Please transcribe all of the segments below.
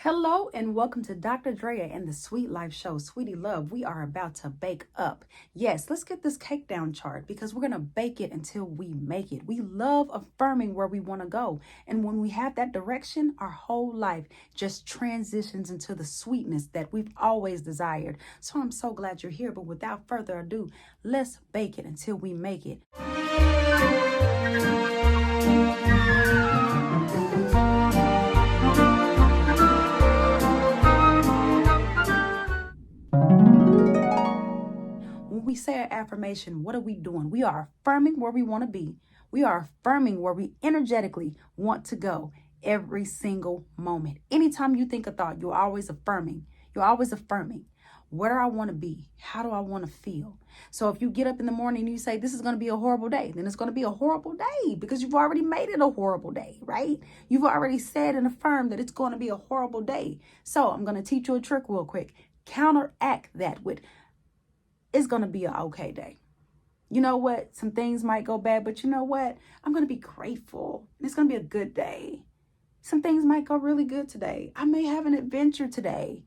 Hello and welcome to Dr. Drea and the Sweet Life Show, Sweetie Luv. We are about to bake up. Yes, let's get this cake down chart because we're going to bake it until we make it. We love affirming where we want to go. And when we have that direction, our whole life just transitions into the sweetness that we've always desired. So I'm so glad you're here. But without further ado, let's bake it until we make it. When we say an affirmation, what are we doing? We are affirming where we want to be. We are affirming where we energetically want to go every single moment. Anytime you think a thought, you're always affirming. You're always affirming. Where do I want to be? How do I want to feel? So if you get up in the morning and you say, this is going to be a horrible day, then it's going to be a horrible day because you've already made it a horrible day, right? You've already said and affirmed that it's going to be a horrible day. So I'm going to teach you a trick real quick. Counteract that with, it's going to be an okay day. You know what? Some things might go bad, but you know what? I'm going to be grateful. It's going to be a good day. Some things might go really good today. I may have an adventure today.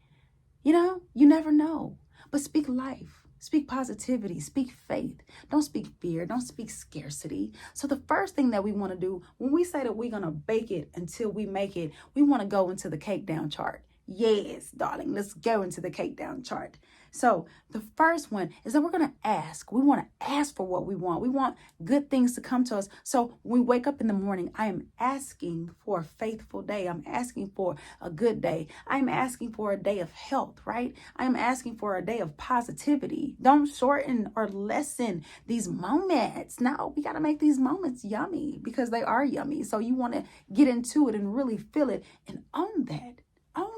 You know, you never know. But speak life. Speak positivity. Speak faith. Don't speak fear. Don't speak scarcity. So the first thing that we want to do when we say that we're going to bake it until we make it, we want to go into the cake down chart. Yes, darling, let's go into the cake down chart. So the first one is that we're going to ask. We want to ask for what we want. We want good things to come to us. So when we wake up in the morning, I am asking for a faithful day. I'm asking for a good day. I'm asking for a day of health, right? I'm asking for a day of positivity. Don't shorten or lessen these moments. No, we got to make these moments yummy because they are yummy. So you want to get into it and really feel it and own that. Own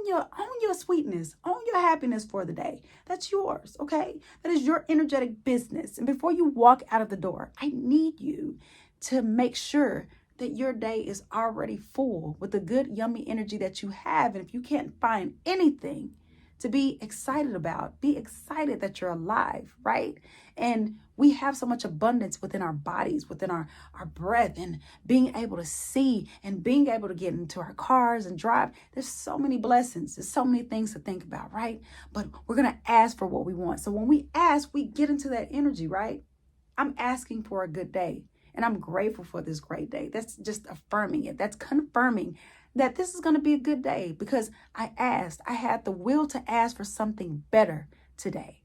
your sweetness, own your happiness for the day. That's yours, okay? That is your energetic business. And before you walk out of the door, I need you to make sure that your day is already full with the good, yummy energy that you have. And if you can't find anything to be excited about, be excited that you're alive, right? And we have so much abundance within our bodies, within our breath, and being able to see and being able to get into our cars and drive. There's so many blessings. There's so many things to think about, right? But we're going to ask for what we want. So when we ask, we get into that energy, right? I'm asking for a good day, and I'm grateful for this great day. That's just affirming it. That's confirming that this is going to be a good day because I asked. I had the will to ask for something better today.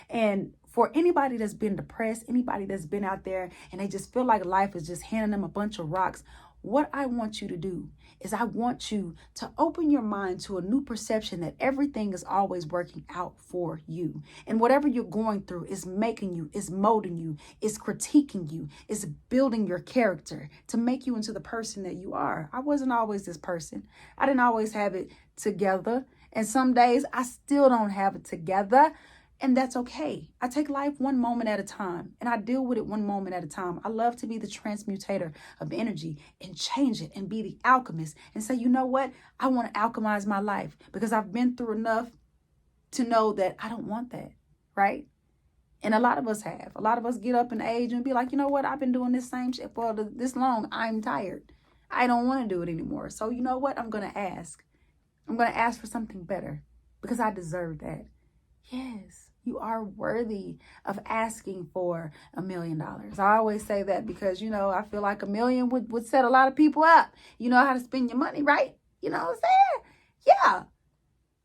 And for anybody that's been depressed, anybody that's been out there and they just feel like life is just handing them a bunch of rocks, what I want you to do is I want you to open your mind to a new perception that everything is always working out for you. And whatever you're going through is making you, is molding you, is critiquing you, is building your character to make you into the person that you are. I wasn't always this person. I didn't always have it together. And some days I still don't have it together. And that's okay. I take life one moment at a time and I deal with it one moment at a time. I love to be the transmutator of energy and change it and be the alchemist and say, you know what? I want to alchemize my life because I've been through enough to know that I don't want that, right? And a lot of us have. A lot of us get up in age and be like, you know what? I've been doing this same shit for this long. I'm tired. I don't want to do it anymore. So you know what? I'm going to ask. I'm going to ask for something better because I deserve that. Yes, you are worthy of asking for $1 million. I always say that because, you know, I feel like $1 million would set a lot of people up. You know how to spend your money, right? You know what I'm saying? Yeah.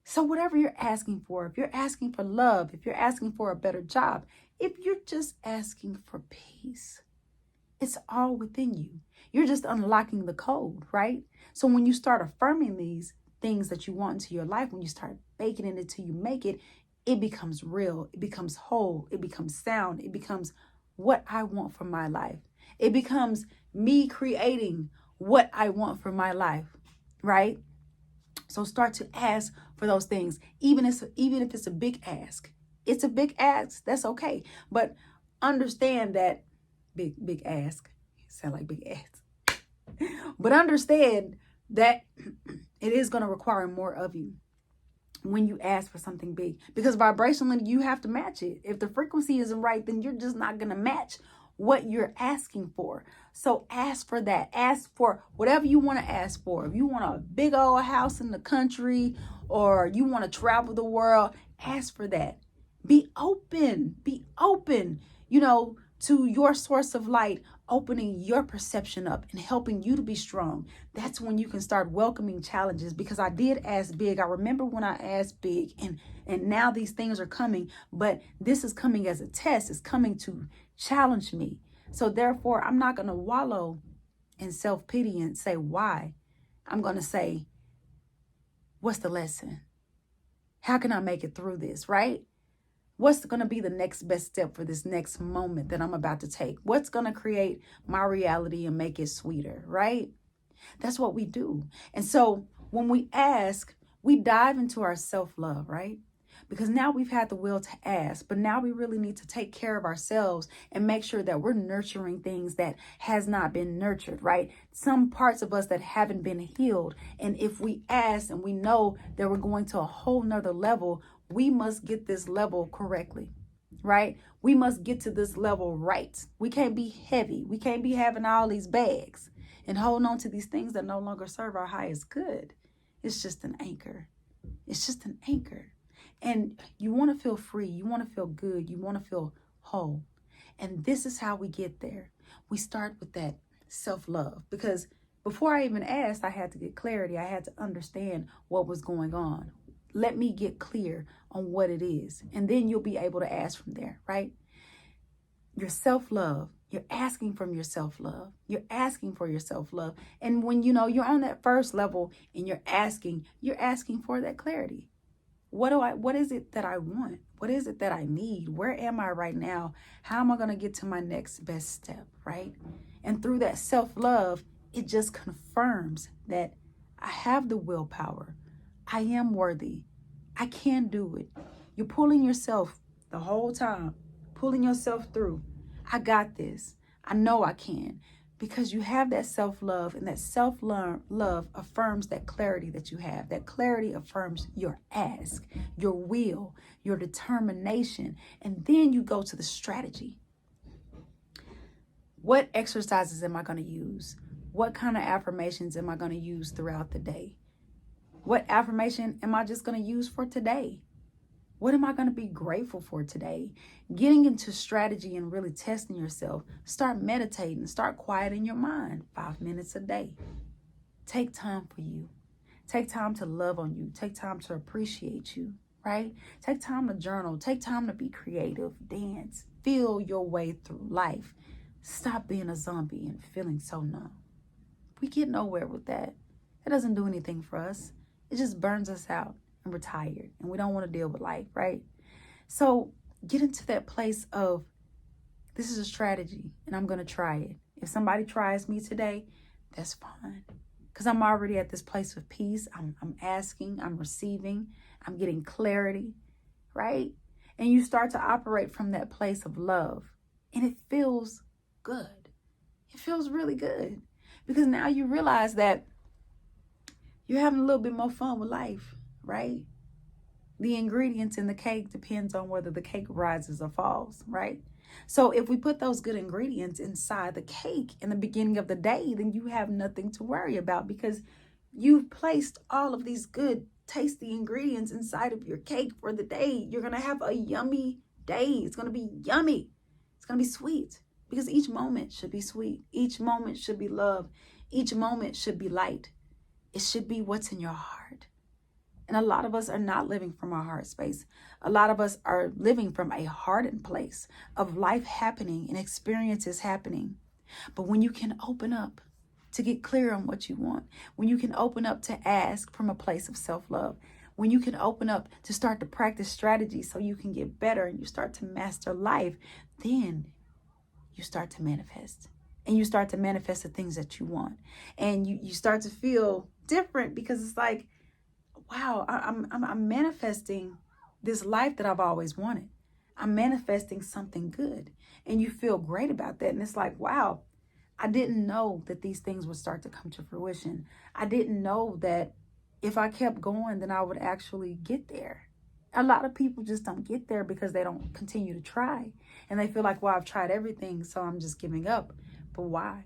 So whatever you're asking for, if you're asking for love, if you're asking for a better job, if you're just asking for peace, it's all within you. You're just unlocking the code, right? So when you start affirming these things that you want into your life, when you start baking it until you make it, it becomes real, it becomes whole, it becomes sound, it becomes what I want for my life. It becomes me creating what I want for my life, right? So start to ask for those things, even if it's a big ask. It's a big ask, that's okay. But understand that big ask, sound like big ass. But understand that it is going to require more of you when you ask for something big, because vibrationally you have to match it. If the frequency isn't right, then you're just not going to match what you're asking for. So ask for that. Ask for whatever you want to ask for. If you want a big old house in the country or you want to travel the world, ask for that. Be open. Be open, to your source of light, opening your perception up and helping you to be strong. That's when you can start welcoming challenges, because I did ask big. I remember when I asked big, and now these things are coming, but this is coming as a test. It's coming to challenge me. So therefore, I'm not going to wallow in self-pity and say, why? I'm going to say, what's the lesson? How can I make it through this, right? What's going to be the next best step for this next moment that I'm about to take? What's going to create my reality and make it sweeter, right? That's what we do. And so when we ask, we dive into our self-love, right? Because now we've had the will to ask, but now we really need to take care of ourselves and make sure that we're nurturing things that has not been nurtured, right? Some parts of us that haven't been healed. And if we ask and we know that we're going to a whole nother level, we must get this level correctly, right? We must get to this level right. We can't be heavy. We can't be having all these bags and holding on to these things that no longer serve our highest good. It's just an anchor. It's just an anchor. And you want to feel free. You want to feel good. You want to feel whole. And this is how we get there. We start with that self-love, because before I even asked, I had to get clarity. I had to understand what was going on. Let me get clear on what it is. And then you'll be able to ask from there, right? Your self-love. You're asking from your self-love. You're asking for your self-love. And when you're on that first level and you're asking for that clarity. What is it that I want? What is it that I need? Where am I right now? How am I going to get to my next best step, right? And through that self-love, it just confirms that I have the willpower. I am worthy. I can do it. You're pulling yourself the whole time, pulling yourself through. I got this. I know I can, because you have that self-love, and that self-love affirms that clarity that you have. That clarity affirms your ask, your will, your determination. And then you go to the strategy. What exercises am I going to use? What kind of affirmations am I going to use throughout the day? What affirmation am I just going to use for today? What am I going to be grateful for today? Getting into strategy and really testing yourself. Start meditating. Start quieting your mind 5 minutes a day. Take time for you. Take time to love on you. Take time to appreciate you, right? Take time to journal. Take time to be creative. Dance. Feel your way through life. Stop being a zombie and feeling so numb. We get nowhere with that. It doesn't do anything for us. It just burns us out, and we're tired, and we don't want to deal with life, right? So get into that place of, this is a strategy, and I'm going to try it. If somebody tries me today, that's fine, because I'm already at this place of peace. I'm asking, I'm receiving, I'm getting clarity, right? And you start to operate from that place of love, and it feels good. It feels really good, because now you realize that you're having a little bit more fun with life, right? The ingredients in the cake depends on whether the cake rises or falls, right? So if we put those good ingredients inside the cake in the beginning of the day, then you have nothing to worry about, because you've placed all of these good, tasty ingredients inside of your cake for the day. You're going to have a yummy day. It's going to be yummy. It's going to be sweet, because each moment should be sweet. Each moment should be love. Each moment should be light. It should be what's in your heart. And a lot of us are not living from our heart space. A lot of us are living from a hardened place of life happening and experiences happening. But when you can open up to get clear on what you want, when you can open up to ask from a place of self-love, when you can open up to start to practice strategy so you can get better and you start to master life, then you start to manifest. And you start to manifest the things that you want. And you start to feel different, because it's like, wow, I'm manifesting this life that I've always wanted. I'm manifesting something good. And you feel great about that. And it's like, wow, I didn't know that these things would start to come to fruition. I didn't know that if I kept going, then I would actually get there. A lot of people just don't get there because they don't continue to try. And they feel like, well, I've tried everything, so I'm just giving up. But why?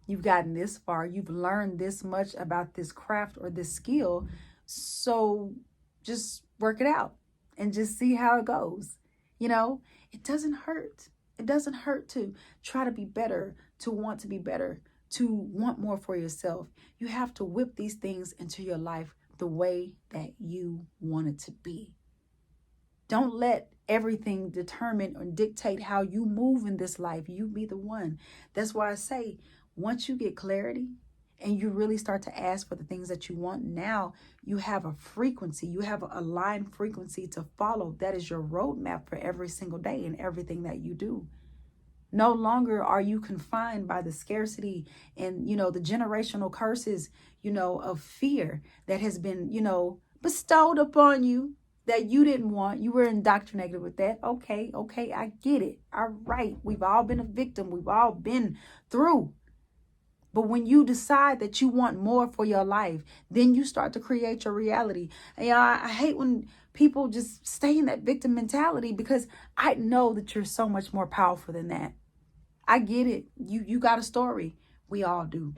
You've gotten this far. You've learned this much about this craft or this skill. So just work it out and just see how it goes. You know, it doesn't hurt. It doesn't hurt to try to be better, to want to be better, to want more for yourself. You have to whip these things into your life the way that you want it to be. Don't let everything determine or dictate how you move in this life. You be the one. That's why I say, once you get clarity and you really start to ask for the things that you want, now you have a frequency. You have a aligned frequency to follow. That is your roadmap for every single day and everything that you do. No longer are you confined by the scarcity and, the generational curses, of fear that has been, bestowed upon you that you didn't want. You were indoctrinated with that. Okay, I get it. All right. We've all been a victim. We've all been through. But when you decide that you want more for your life, then you start to create your reality. And I hate when people just stay in that victim mentality, because I know that you're so much more powerful than that. I get it. You got a story. We all do.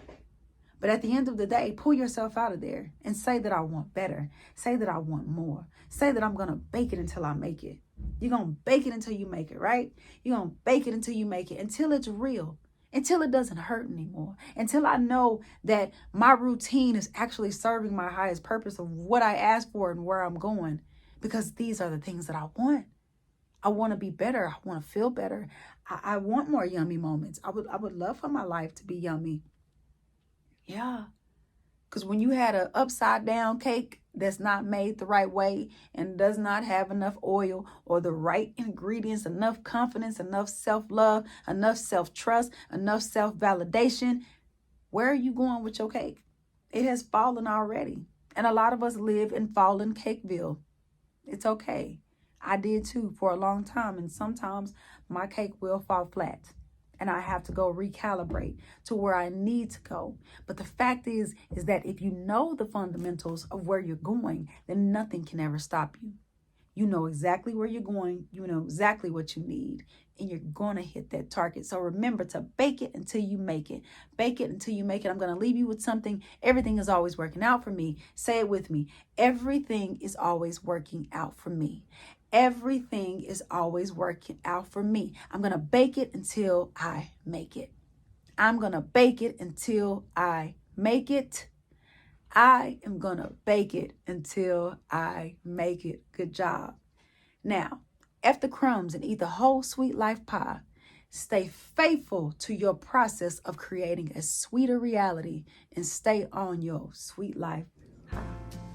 But at the end of the day, pull yourself out of there and say that I want better. Say that I want more. Say that I'm going to bake it until I make it. You're going to bake it until you make it, right? You're going to bake it until you make it, until it's real, until it doesn't hurt anymore, until I know that my routine is actually serving my highest purpose of what I asked for and where I'm going, because these are the things that I want. I want to be better. I want to feel better. I want more yummy moments. I would love for my life to be yummy. Yeah. Because when you had an upside down cake that's not made the right way and does not have enough oil or the right ingredients, enough confidence, enough self-love, enough self-trust, enough self-validation, where are you going with your cake? It has fallen already. And a lot of us live in fallen Cakeville. It's okay. I did too for a long time. And sometimes my cake will fall flat. And I have to go recalibrate to where I need to go. But the fact is that if you know the fundamentals of where you're going, then nothing can ever stop you. You know exactly where you're going. You know exactly what you need. And you're going to hit that target. So remember to bake it until you make it. Bake it until you make it. I'm going to leave you with something. Everything is always working out for me. Say it with me. Everything is always working out for me. Everything is always working out for me. I'm going to bake it until I make it. I'm going to bake it until I make it. I am going to bake it until I make it. Good job. Now, F the crumbs and eat the whole sweet life pie. Stay faithful to your process of creating a sweeter reality and stay on your sweet life high.